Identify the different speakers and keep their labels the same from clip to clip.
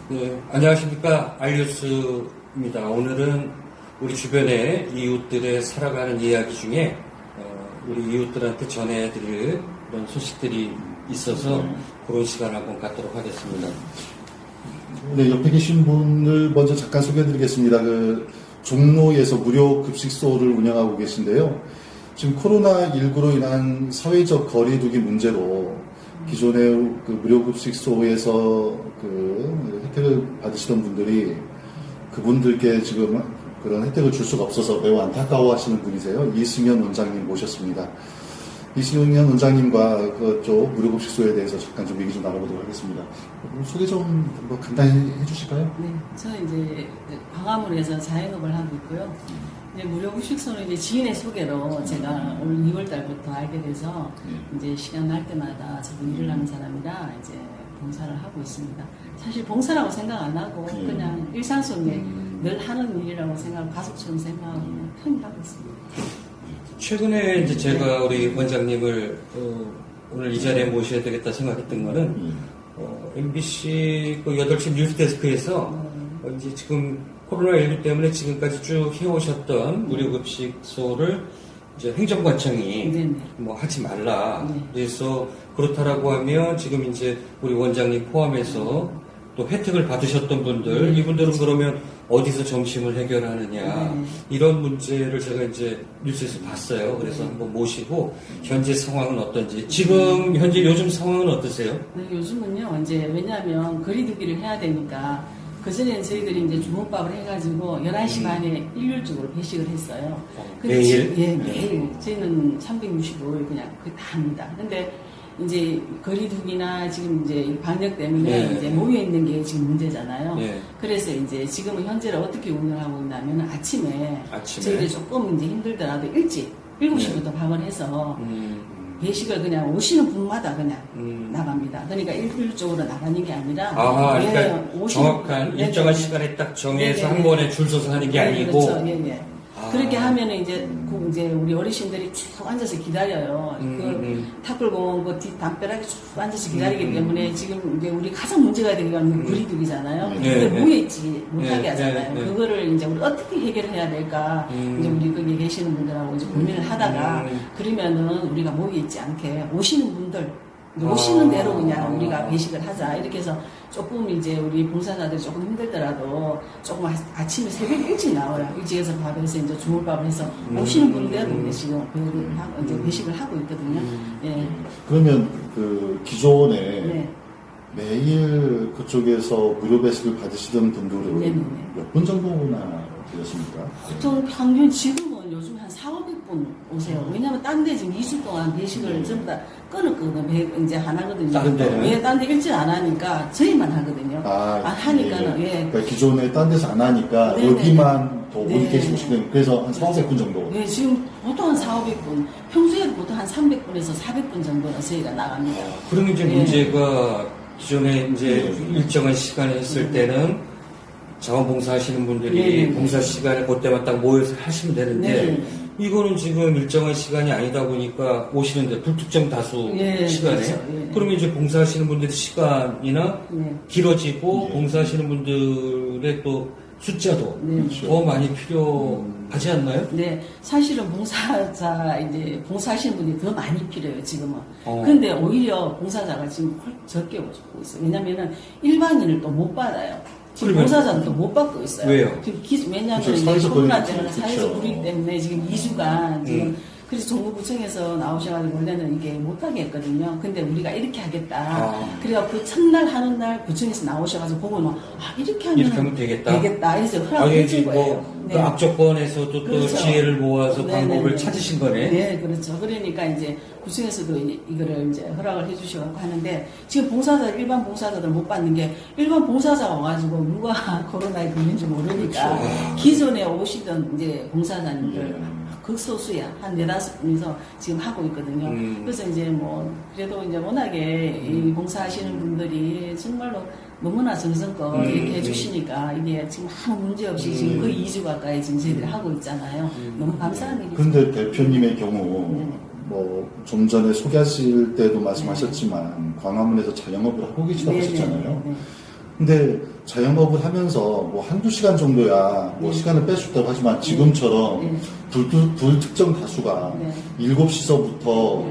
Speaker 1: 네, 안녕하십니까. 알리우스입니다. 오늘은 우리 주변의 이웃들의 살아가는 이야기 중에 우리 이웃들한테 전해드릴 그런 소식들이 있어서 그런 시간을 한번 갖도록 하겠습니다.
Speaker 2: 네, 옆에 계신 분을 먼저 잠깐 소개해드리겠습니다. 종로에서 무료 급식소를 운영하고 계신데요. 지금 코로나19로 인한 사회적 거리두기 문제로 기존의 무료 급식소에서 혜택을 받으시던 분들이 그분들께 지금 그런 혜택을 줄 수가 없어서 매우 안타까워 하시는 분이세요. 이승현 원장님 모셨습니다. 이승현 원장님과 그쪽 무료 급식소에 대해서 잠깐 좀 얘기 좀 나눠보도록 하겠습니다. 소개 좀 간단히 해주실까요?
Speaker 3: 네, 저는 이제 광화문에서 자영업을 하고 있고요. 이제 무료 급식소는 이제 지인의 소개로 제가 올 2월 달부터 알게 돼서 이제 시간 날 때마다 저도 일을 하는 사람이라 이제 봉사를 하고 있습니다. 사실 봉사라고 생각 안 하고 그냥 일상 속에 늘 하는 일이라고 생각하고 가족처럼 생각하고 그냥 편히 하고 있습니다.
Speaker 1: 최근에 이제 제가 우리 원장님을 오늘 이 자리에 모셔야 되겠다 생각했던 거는 MBC 8시 뉴스데스크에서 이제 지금 코로나19 때문에 지금까지 쭉 해오셨던 무료급식소를 이제 행정관청이 뭐 하지 말라. 그래서 그렇다라고 하면 지금 이제 우리 원장님 포함해서 또 혜택을 받으셨던 분들, 이분들은 그러면 어디서 점심을 해결하느냐, 이런 문제를 제가 이제 뉴스에서 봤어요. 그래서 한번 모시고 현재 상황은 어떤지, 지금 현재 요즘 상황은 어떠세요?
Speaker 3: 네, 요즘은요, 이제 왜냐하면 거리두기를 해야 되니까 그전에는 저희들이 이제 주문밥을 해가지고 11시 반에 일률적으로 배식을 했어요. 근데
Speaker 1: 매일?
Speaker 3: 예, 매일. 저희는 365일 그냥 다 합니다. 근데 이제 거리두기나 지금 이제 방역 때문에 이제 모여 있는 게 지금 문제잖아요. 그래서 이제 지금은 현재를 어떻게 운영하고 있냐면 아침에 저희들이 조금 이제 힘들더라도 일찍 7시부터 밥을 해서 배식을 그냥 오시는 분마다 그냥 나갑니다. 그러니까 일률적으로 나가는 게 아니라
Speaker 1: 그러니까 정확한 일정한 시간에 딱 정해서 한 번에 줄 서서 하는 게 아니고
Speaker 3: 그렇죠. 그렇게 하면은 이제 우리 어르신들이 쭉 앉아서 기다려요. 탁골공원 그 뒷 담벼락에 쭉 앉아서 기다리기 때문에 지금 이제 우리 가장 문제가 되는 건 거리두기잖아요. 근데 모여있지 못하게 하잖아요. 그거를 이제 우리 어떻게 해결해야 될까 이제 우리 거기 계시는 분들하고 이제 고민을 하다가 그러면은 우리가 모여있지 않게 오시는 분들 오시는 대로 그냥 우리가 배식을 하자. 이렇게 해서 조금 이제 우리 봉사자들이 조금 힘들더라도 조금 아침에 새벽 일찍 나와요. 일찍 해서 밥에서 이제 주물밥을 해서 오시는 분들은 지금 이제 배식을 하고 있거든요. 예.
Speaker 2: 그러면 기존에 매일 그쪽에서 무료 배식을 받으시던 분들은 몇 분 정도나 되셨습니까?
Speaker 3: 보통 평균 지금은 요즘 한 4,500분 오세요. 왜냐면 딴 데 지금 2주 동안 배식을 전부 다 끊었거든요. 이제 안 하거든요.
Speaker 1: 다른 데는?
Speaker 3: 딴 데 일찍 안 하니까 저희만 하거든요. 하니까는,
Speaker 2: 그러니까 기존에 딴 데서 안 하니까 여기만 더 오래 계시는 그래서 한 4,500분 정도.
Speaker 3: 네, 지금 보통 한 4,500분. 평소에 보통 한 300분에서 400분 정도는 저희가 나갑니다.
Speaker 1: 그러면 이제 문제가 기존에 이제 일정한 시간에 했을 때는 자원봉사 하시는 분들이 봉사 시간에 그때만 딱 모여서 하시면 되는데 이거는 지금 일정한 시간이 아니다 보니까 오시는데 불특정 다수 시간에
Speaker 3: 그렇죠.
Speaker 1: 그러면 이제 봉사하시는 분들의 시간이나 길어지고 봉사하시는 분들의 또 숫자도 더 많이 필요하지 않나요?
Speaker 3: 네, 사실은 봉사하시는 분이 더 많이 필요해요, 지금은. 근데 오히려 봉사자가 지금 적게 오고 있어요. 왜냐면은 일반인을 또 못 받아요. 지금 봉사자는 또 못 받고 있어요.
Speaker 1: 왜요?
Speaker 3: 왜냐하면 코로나 때문에 사회적 불이 때문에 지금 2주간 지금 그래서 정부구청에서 나오셔가지고 원래는 이게 못하게 했거든요. 근데 우리가 이렇게 하겠다. 그래서 그 첫날 하는 날 구청에서 나오셔가지고 보고는 이렇게 하면
Speaker 1: 되겠다.
Speaker 3: 이래서 허락을 해준 거예요.
Speaker 1: 그 악조건에서도 또 지혜를 모아서 방법을 찾으신 거네.
Speaker 3: 네, 그렇죠. 그러니까 이제 구청에서도 이거를 이제 허락을 해주셔가지고 하는데 지금 일반 봉사자들 못 받는 게 일반 봉사자가 와가지고 누가 코로나에 걸린지 모르니까 기존에 오시던 이제 봉사자님들 극소수야. 한 4-5분이서 지금 하고 있거든요. 그래서 이제 그래도 이제 워낙에 이 봉사하시는 분들이 정말로 너무나 정성껏 이렇게 해주시니까 이게 지금 아무 문제 없이 지금 거의 2주 가까이 지금 저희들이 하고 있잖아요. 너무 감사한 일이죠.
Speaker 2: 그런데 대표님의 경우 좀 전에 소개하실 때도 말씀하셨지만 광화문에서 자영업을 하고 계시다고 하셨잖아요. 근데 자영업을 하면서 뭐 한두 시간 정도야 뭐 시간을 뺄 수 있다고 하지만 지금처럼 불특정 다수가 7시서부터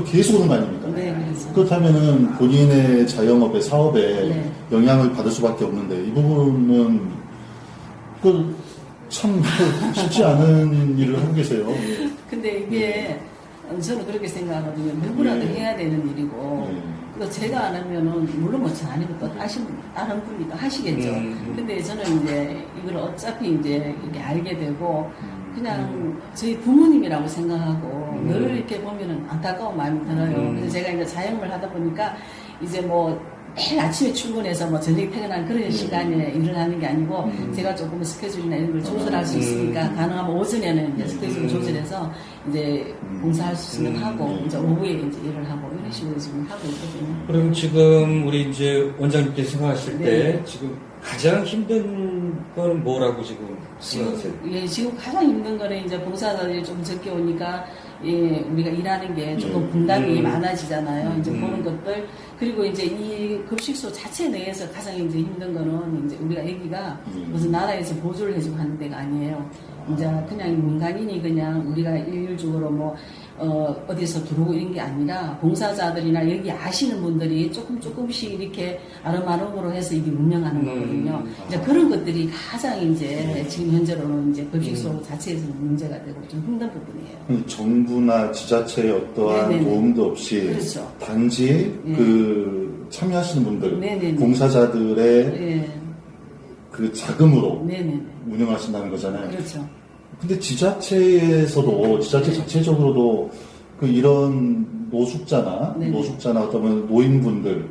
Speaker 2: 계속 오는 거 아닙니까?
Speaker 3: 네, 그래서.
Speaker 2: 그렇다면은 본인의 자영업에 사업에 영향을 받을 수밖에 없는데 이 부분은 참 쉽지 않은 일을 하고 계세요.
Speaker 3: 근데 이게 저는 그렇게 생각하거든요. 누구라도 해야 되는 일이고, 그거 제가 안 하면은, 물론 뭐 저 아니고 또 다른 분이 또 하시겠죠. 근데 저는 이제 이걸 어차피 이제 이렇게 알게 되고, 그냥 저희 부모님이라고 생각하고, 늘 이렇게 보면은 안타까운 마음이 들어요. 그래서 제가 이제 자영업을 하다 보니까, 이제 뭐, 매일 아침에 출근해서 뭐 저녁에 퇴근하는 그런 시간에 일을 하는 게 아니고 제가 조금 스케줄이나 이런 걸 조절할 수 있으니까 가능하면 오전에는 이제 스케줄 조절해서 이제 봉사할 수 있는 하고 이제 오후에 이제 일을 하고 이런 식으로 지금 하고 있거든요.
Speaker 1: 그럼 지금 우리 이제 원장님께서 생각하실 때
Speaker 3: 네.
Speaker 1: 지금 가장 힘든 건 뭐라고 지금 생각하세요?
Speaker 3: 지금 가장 힘든 거는 이제 봉사자들이 좀 적게 오니까 예, 우리가 일하는 게 조금 분담이 많아지잖아요. 이제 그런 것들. 그리고 이제 이 급식소 자체 내에서 가장 이제 힘든 거는 이제 우리가 애기가 무슨 나라에서 보조를 해주고 하는 데가 아니에요. 이제 그냥 민간인이 그냥 우리가 일률적으로 뭐, 어디서 들어오고 이런 게 아니라 봉사자들이나 여기 아시는 분들이 조금씩 이렇게 아름아름으로 해서 이게 운영하는 거거든요. 이제 그런 것들이 가장 이제 지금 현재로는 이제 급식소 자체에서는 문제가 되고 좀 힘든 부분이에요.
Speaker 2: 정부나 지자체의 어떠한
Speaker 3: 네네네.
Speaker 2: 도움도 없이
Speaker 3: 그렇죠.
Speaker 2: 단지 그 참여하시는 분들,
Speaker 3: 네네네.
Speaker 2: 봉사자들의
Speaker 3: 예.
Speaker 2: 그 자금으로
Speaker 3: 네네.
Speaker 2: 운영하신다는 거잖아요.
Speaker 3: 그렇죠.
Speaker 2: 근데 지자체에서도 지자체 자체적으로도 그 이런 노숙자나
Speaker 3: 네네.
Speaker 2: 어떤 노인분들을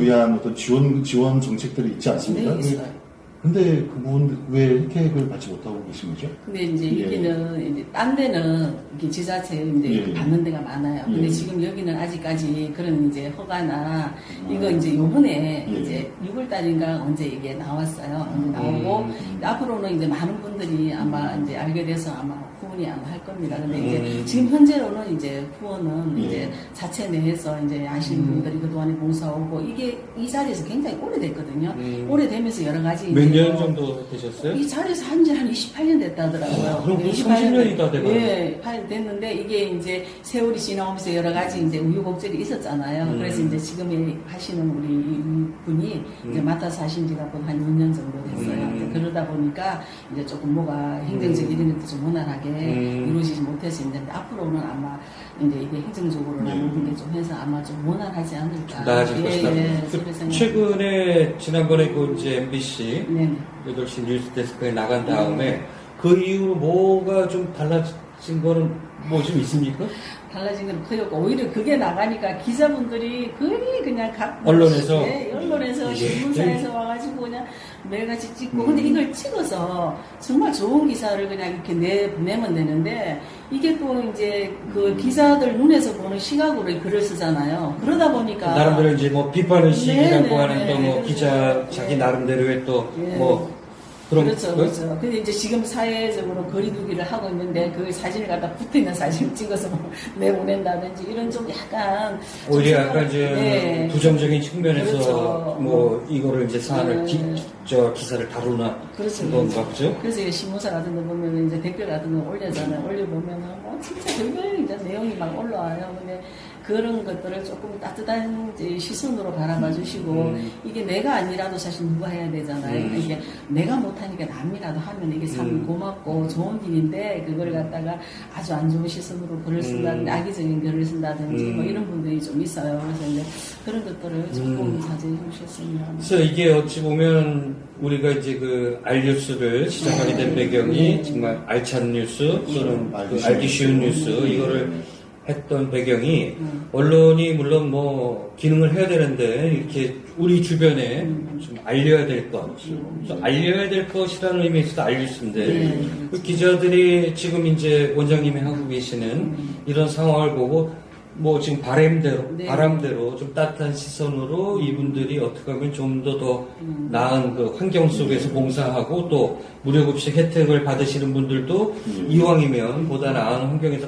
Speaker 2: 위한 어떤 지원 정책들이 있지 않습니까?
Speaker 3: 네, 있어요.
Speaker 2: 근데 그 부분 왜 혜택을 받지 못하고 계신 거죠?
Speaker 3: 근데 이제
Speaker 2: 예.
Speaker 3: 여기는 이제 딴 데는 이렇게 지자체인데
Speaker 2: 예.
Speaker 3: 받는 데가 많아요. 근데
Speaker 2: 예.
Speaker 3: 지금 여기는 아직까지 그런 이제 허가나 이거 이제 요번에
Speaker 2: 예.
Speaker 3: 이제 6월달인가 언제 이게 나왔어요. 언제 나오고 앞으로는 이제 많은 분들이 아마 이제 알게 돼서 아마 후원이 아마 할 겁니다. 근데 이제 지금 현재로는 이제 후원은
Speaker 2: 예.
Speaker 3: 이제 자체 내에서 이제 아시는 분들이 그동안에 봉사오고 이게 이 자리에서 굉장히 오래됐거든요. 오래되면서 여러 가지
Speaker 1: 몇
Speaker 3: 이제
Speaker 1: 년
Speaker 3: 뭐
Speaker 1: 정도 되셨어요?
Speaker 3: 이 자리에서 한 지 한 28년 됐다더라고요.
Speaker 1: 그럼 벌써 30년이 다 돼가요?
Speaker 3: 예, 됐는데 이게 이제 세월이 지나오면서 여러 가지 이제 우유곡절이 있었잖아요. 그래서 이제 지금 하시는 우리 이 분이 이제 맡아서 하신 지가 한 2년 정도 됐어요. 이제 그러다 보니까 이제 조금 뭐가 행정적 이런 것도 좀 원활하게 이루어지지 못해서 이제 앞으로는 아마 이제 이게 행정적으로나 모든 게 좀 해서 아마 좀 원활하지 않을까.
Speaker 1: 나아질 것이다.
Speaker 3: 그렇게 생각합니다.
Speaker 1: 최근에 지난번에 그 이제 MBC
Speaker 3: 네.
Speaker 1: 8시 뉴스데스크에 나간 다음에 그 이후로 뭐가 좀 달라진 거는 뭐 좀 있습니까?
Speaker 3: 달라진 건 거의 없고 오히려 그게 나가니까 기자분들이 거의 그냥 각
Speaker 1: 언론에서?
Speaker 3: 네, 언론에서
Speaker 1: 예.
Speaker 3: 신문사에서 와가지고 그냥 매일같이 찍고 근데 이걸 찍어서 정말 좋은 기사를 그냥 이렇게 내면 되는데 이게 또 이제 그 기자들 눈에서 보는 시각으로 글을 쓰잖아요. 그러다 보니까
Speaker 1: 나름대로 이제 뭐 비판의식이라고
Speaker 3: 네,
Speaker 1: 하는
Speaker 3: 네,
Speaker 1: 또 뭐
Speaker 3: 그렇죠.
Speaker 1: 기자 자기
Speaker 3: 네.
Speaker 1: 나름대로의 또
Speaker 3: 네.
Speaker 1: 뭐 그런
Speaker 3: 그렇죠,
Speaker 1: 거?
Speaker 3: 그렇죠. 근데 이제 지금 사회적으로 거리두기를 하고 있는데 그 사진을 갖다 붙어 있는 사진을 찍어서 뭐 내보낸다든지 이런 좀 약간
Speaker 1: 오히려
Speaker 3: 좀
Speaker 1: 약간 이제
Speaker 3: 네.
Speaker 1: 부정적인 측면에서
Speaker 3: 그렇죠.
Speaker 1: 뭐 이거를 이제 사안을
Speaker 3: 네.
Speaker 1: 기사를 다루나
Speaker 3: 그렇죠.
Speaker 1: 그런 거 같죠?
Speaker 3: 그래서 이게 신문사 같은 데 보면 이제 댓글 같은 거 올려잖아요. 올려보면은 뭐 진짜 별별 이제 내용이 막 올라와요. 근데 그런 것들을 조금 따뜻한 이제 시선으로 바라봐 주시고 이게 내가 아니라도 사실 누가 해야 되잖아요. 이게 내가 못하니까 남이라도 하면 이게 참 고맙고 좋은 일인데 그걸 갖다가 아주 안 좋은 시선으로 글을 쓴다든지 악의적인 글을 쓴다든지 뭐 이런 분들이 좀 있어요. 그래서 이제 그런 것들을 조금 자제해 주셨으면.
Speaker 1: 그래서 이게 어찌 보면 우리가 이제 그 알뉴스를 시작하게 된 배경이 정말 알찬 뉴스 또는 그 알기 쉬운 뉴스 이거를 했던 배경이 언론이 물론 뭐 기능을 해야 되는데 이렇게 우리 주변에 좀 알려야 될 것, 알려야 될 것이라는 의미에서도 알뉴스인데 그 기자들이 지금 이제 원장님이 하고 계시는 이런 상황을 보고 뭐 지금 바람대로 좀 따뜻한 시선으로 이분들이 어떻게 하면 좀 더 나은 그 환경 속에서 봉사하고 또 무료급식 혜택을 받으시는 분들도 이왕이면 보다 나은 환경에서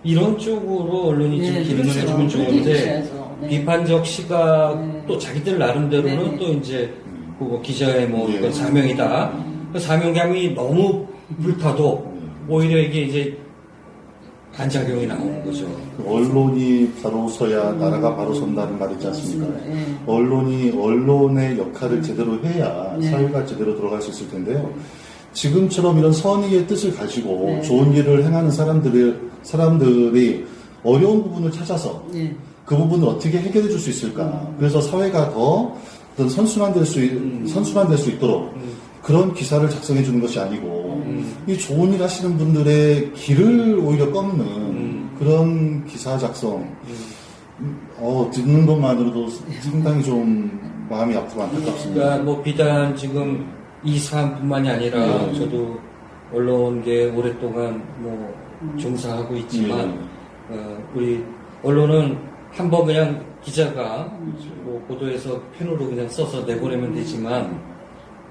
Speaker 1: 이런 쪽으로 언론이 좀 기능을
Speaker 3: 그렇죠.
Speaker 1: 해주면
Speaker 3: 그렇게
Speaker 1: 좋은데
Speaker 3: 해주셔야죠. 네.
Speaker 1: 비판적 시각
Speaker 3: 네.
Speaker 1: 또 자기들 나름대로는
Speaker 3: 네.
Speaker 1: 또 이제 그거 기자의 뭐
Speaker 2: 예.
Speaker 1: 그 사명이다. 그 사명감이 너무 불타도 오히려 이게 이제 반작용이 나오는 거죠.
Speaker 2: 그 언론이 바로 서야 나라가 바로 선다는 말이 있지 않습니까?
Speaker 3: 예.
Speaker 2: 언론이 언론의 역할을 제대로 해야
Speaker 3: 네.
Speaker 2: 사회가 제대로 돌아갈 수 있을 텐데요. 지금처럼 이런 선의의 뜻을 가지고
Speaker 3: 네.
Speaker 2: 좋은 일을 행하는 사람들이 어려운 부분을 찾아서
Speaker 3: 예.
Speaker 2: 그 부분을 어떻게 해결해 줄 수 있을까? 그래서 사회가 더 어떤 선순환될 수 있도록 그런 기사를 작성해 주는 것이 아니고 이 좋은 일 하시는 분들의 길을 오히려 꺾는 그런 기사 작성 듣는 것만으로도 상당히 좀 마음이 아프고 안타깝습니다.
Speaker 1: 그러니까 뭐 비단 지금 이 사안뿐만이 아니라
Speaker 2: 네.
Speaker 1: 저도 언론계 오랫동안 뭐 종사하고 있지만 우리 언론은 한번 그냥 기자가 뭐 보도해서 펜으로 그냥 써서 내보내면 되지만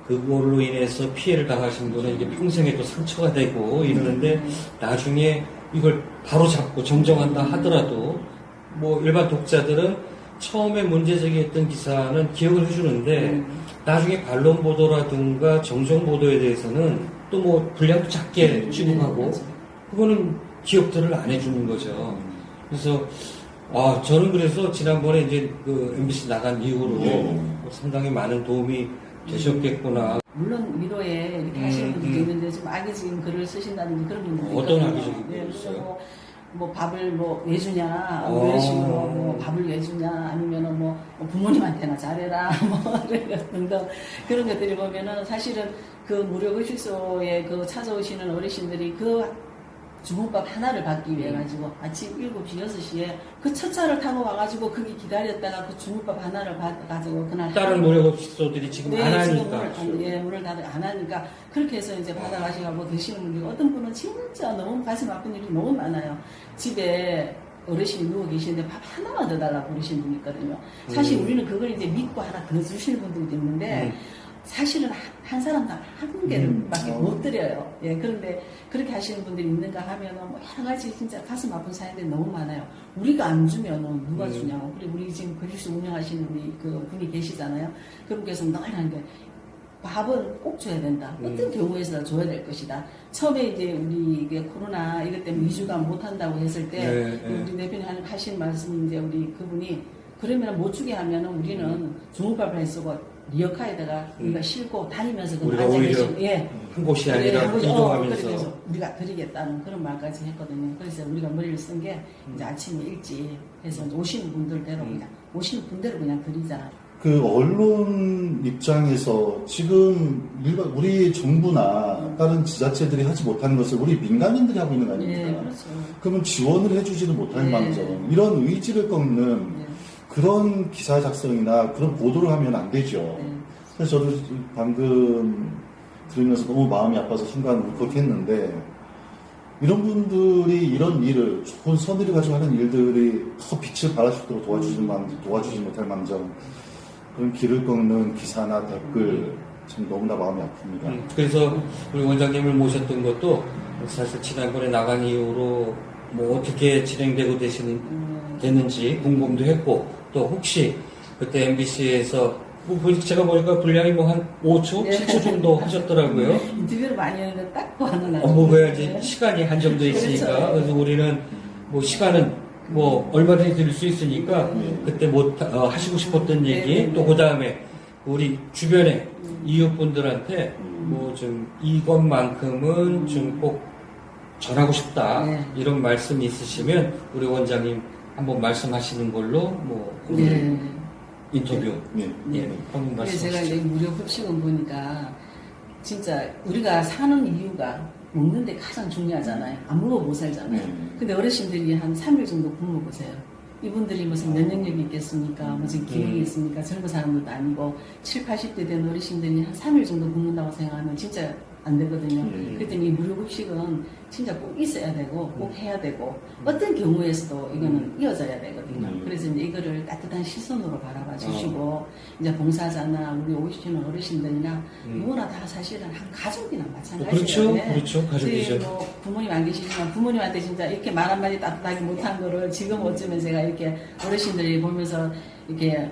Speaker 1: 그걸로 인해서 피해를 당하신 분은 이게 평생에 또 상처가 되고 이러는데 나중에 이걸 바로 잡고 정정한다 하더라도 뭐 일반 독자들은 처음에 문제 제기했던 기사는 기억을 해주는데 나중에 반론 보도라든가 정정 보도에 대해서는 또 뭐 분량도 작게 취급하고 그거는 기억들을 안 해주는 거죠. 그래서 저는 그래서 지난번에 이제 그 MBC 나간 이후로 상당히 많은 도움이 되셨겠구나.
Speaker 3: 물론 위로에 이렇게 하시는 분들도 있는데 좀 악의적인 글을 쓰신다든지 그런 분들도
Speaker 1: 어떤
Speaker 3: 있거든요.
Speaker 1: 악의적인 글을
Speaker 3: 예,
Speaker 1: 써요?
Speaker 3: 뭐 밥을 뭐 왜 주냐, 뭐 이런 식으로 뭐 밥을 왜 주냐, 아니면은 뭐 부모님한테나 잘해라, 뭐 등등 그런 것들이 보면은 사실은 그 무료급식소에 그 찾아오시는 어르신들이 그 주문밥 하나를 받기 위해 가지고 아침 7시, 6시에 그 첫 차를 타고 와가지고 거기 기다렸다가 그 주문밥 하나를 받아가지고 그날
Speaker 1: 다른 무료급식소들이 지금 안 하니까.
Speaker 3: 문을 닫아 안 하니까 그렇게 해서 이제 받아가시고 드시는 분들이 어떤 분은 진짜 너무 가슴 아픈 일이 너무 많아요. 집에 어르신이 누워 계시는데 밥 하나만 더 달라고 그러시는 분이 있거든요. 사실 우리는 그걸 이제 믿고 하나 더 주시는 분들도 있는데 사실은 한 사람당 한 개를밖에 못 드려요. 예, 그런데 그렇게 하시는 분들이 있는가 하면은 뭐 여러 가지 진짜 가슴 아픈 사연들이 너무 많아요. 우리가 안 주면은 누가 주냐고. 그리고 우리 지금 급식소 운영하시는 우리 그 분이 계시잖아요. 그분께서 늘 하는데 밥은 꼭 줘야 된다. 어떤 경우에서도 줘야 될 것이다. 처음에 이제 우리 이게 코로나 이것 때문에 2주간 못 한다고 했을 때 우리 대표님 하신 말씀이 이제 우리 그분이 그러면 못 주게 하면은 우리는 중국밥을 쓰고 리어카에다가 우리가 싣고 다니면서
Speaker 1: 우리가 오히려 한 곳이 아니라 이동하면서
Speaker 3: 그래서 우리가 드리겠다는 그런 말까지 했거든요. 그래서 우리가 머리를 쓴 게 이제 아침에 일찍 해서 오시는 분들대로 그냥 오시는 분대로 그냥 드리자.
Speaker 2: 그 언론 입장에서 지금 우리 정부나 다른 지자체들이 하지 못하는 것을 우리 민간인들이 하고 있는 거 아닙니까?
Speaker 3: 예, 그렇죠.
Speaker 2: 그러면 지원을 해주지는 못할 망정 이런 의지를 꺾는 그런 기사 작성이나 그런 보도를 하면 안 되죠. 그래서 저도 방금 들으면서 너무 마음이 아파서 순간 울컥했는데 이런 분들이 이런 일을 좋은 선의를 가지고 하는 일들이 더 빛을 발할 수 있도록 도와주지 못할 망정 그런 길을 꺾는 기사나 댓글 참 너무나 마음이 아픕니다.
Speaker 1: 그래서 우리 원장님을 모셨던 것도 사실 지난번에 나간 이후로 뭐 어떻게 진행되고 됐는지 궁금도 했고 또 혹시 그때 MBC에서 제가 보니까 분량이 뭐 한 5초, 7초 정도 하셨더라고요.
Speaker 3: 인터뷰를 많이 했는데 딱 또 하는 날.
Speaker 1: 왜 이제 시간이 한정돼 있으니까
Speaker 3: 그렇죠.
Speaker 1: 그래서 우리는 뭐 시간은 뭐 얼마든지 드릴 수 있으니까 그때 뭐 하시고 싶었던 얘기 또 그 다음에 우리 주변에 이웃분들한테 뭐 좀 이것만큼은 좀 꼭 전하고 싶다 이런 말씀이 있으시면 우리 원장님 한번 말씀하시는 걸로 뭐 인터뷰 한번
Speaker 3: 그래서 제가
Speaker 1: 말씀하시죠.
Speaker 3: 이제 무료 급식은 보니까 진짜 우리가 사는 이유가 먹는 데 가장 중요하잖아요. 안 먹어 못 살잖아요. 근데 어르신들이 한 3일 정도 굶어 보세요. 이분들이 무슨 면역력이 있겠습니까? 무슨 기능이 있습니까? 젊은 사람들도 아니고 7, 80대 된 어르신들이 한 3일 정도 굶는다고 생각하면 진짜 안 되거든요. 그랬더니 이 무료급식은 진짜 꼭 있어야 되고 꼭 해야 되고 어떤 경우에서도 이거는 이어져야 되거든요. 그래서 이제 이거를 따뜻한 시선으로 바라봐 주시고 이제 봉사자나 우리 오시는 어르신들이나 누구나 다 사실은 한 가족이나 마찬가지예요.
Speaker 1: 그렇죠. 가족이죠.
Speaker 3: 뭐 부모님 안 계시지만 부모님한테 진짜 이렇게 말 한마디 따뜻하게 못한 거를 지금 어쩌면 제가 이렇게 어르신들이 보면서 이렇게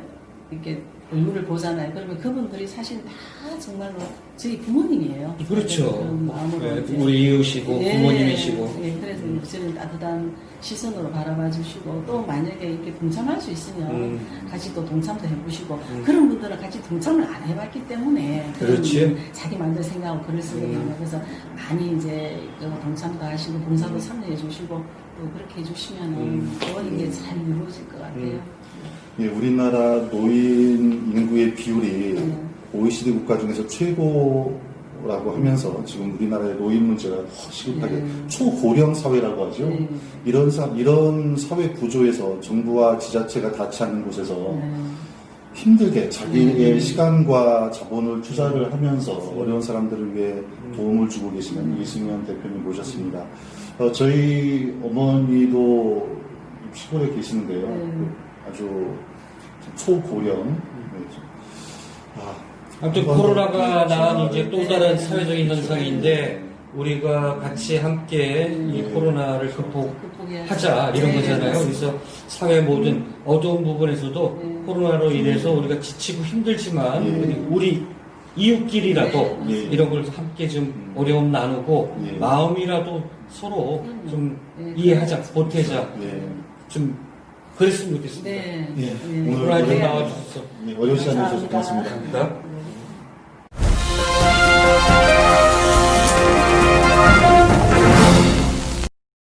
Speaker 3: 이렇게 얼굴을 보잖아요. 그러면 그분들이 사실 다 정말로 저희 부모님이에요.
Speaker 1: 그렇죠.
Speaker 3: 그런 마음으로
Speaker 1: 네,
Speaker 3: 이제
Speaker 1: 우리 이웃이고
Speaker 3: 예,
Speaker 1: 부모님이시고.
Speaker 3: 예, 그래서 저는 따뜻한 시선으로 바라봐 주시고 또 만약에 이렇게 동참할 수 있으면 같이 또 동참도 해보시고 그런 분들은 같이 동참을 안 해봤기 때문에
Speaker 1: 그렇지.
Speaker 3: 자기 마음대로 생각하고 글을 쓰거든요. 그래서 많이 이제 동참도 하시고 봉사도 참여해 주시고 또 그렇게 해주시면은 더 이게 잘 이루어질 것 같아요.
Speaker 2: 예, 우리나라 노인 인구의 비율이 OECD 국가 중에서 최고라고 하면서 지금 우리나라의 노인 문제가 시급하게 초고령 사회라고 하죠. 이런 사회 구조에서 정부와 지자체가 닿지 않는 곳에서 힘들게 자기의 시간과 자본을 투자를 하면서 어려운 사람들을 위해 도움을 주고 계시는 이승현 대표님 모셨습니다. 저희 어머니도 시골에 계시는데요. 아주 초고령.
Speaker 1: 아무튼 코로나가 낳은 이제 또 다른 사회적인 현상인데 우리가 같이 함께 이 코로나를 극복하자 이런 거잖아요. 그래서 사회 모든 어두운 부분에서도 코로나로 인해서 우리가 지치고 힘들지만 우리 이웃끼리라도 이런 걸 함께 좀 어려움 나누고 마음이라도 서로 좀 이해하자, 보태자. 좀 그랬으면 좋겠습니다.
Speaker 3: 네.
Speaker 2: 예,
Speaker 3: 네.
Speaker 1: 오늘 나와주셔서
Speaker 2: 어려운 시간에 주셔서 고맙습니다.
Speaker 1: 감사합니다.